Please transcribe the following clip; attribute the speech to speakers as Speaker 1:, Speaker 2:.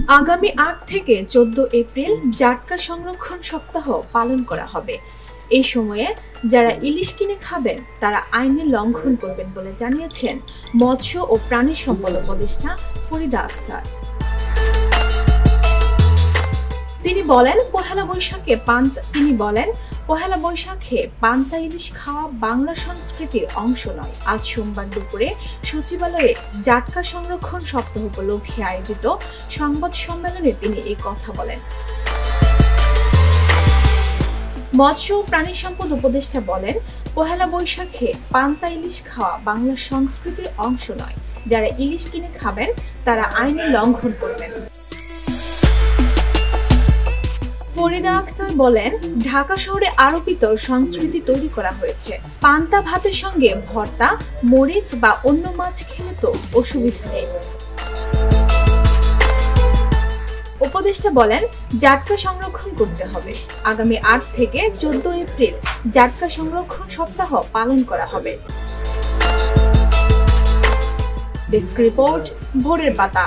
Speaker 1: আগামী ৮ থেকে ১৪ এপ্রিল জাটকা সংরক্ষণ সপ্তাহ পালন করা হবে। এই সময়ে যারা ইলিশ কিনে খাবেন তারা আইনের লঙ্ঘন করবেন বলে জানিয়েছেন মৎস্য ও প্রাণী সম্পদ উপদেষ্টা ফরিদা আক্তার। তিনি বলেন, পহেলা বৈশাখে পান্তা ইলিশ খাওয়া বাংলা সংস্কৃতির অংশ নয়। আজ সোমবার দুপুরে সচিবালয়ে জাটকা সংরক্ষণ সপ্তাহ উপলক্ষে আয়োজিত সংবাদ সম্মেলনে তিনি এই কথা বলেন। মৎস্য ও প্রাণী সম্পদ উপদেষ্টা বলেন, পহেলা বৈশাখে পান্তা ইলিশ খাওয়া বাংলা সংস্কৃতির অংশ নয়। যারা ইলিশ কিনে খাবেন তারা আইনের লঙ্ঘন করবেন। ফরিদা আক্তার বলেন, ঢাকা শহরে আরোপিত সংস্কৃতি তৈরি করা হয়েছে। পান্তা ভাতের সঙ্গে ভর্তা, মরিচ বা অন্য মাছ খেলে তো অসুবিধা নেই। উপদেষ্টা বলেন, জাটকা সংরক্ষণ করতে হবে। আগামী ৮ থেকে ১৪ এপ্রিল জাটকা সংরক্ষণ সপ্তাহ পালন করা হবে। ডেস্ক রিপোর্ট, ভোরের পাতা।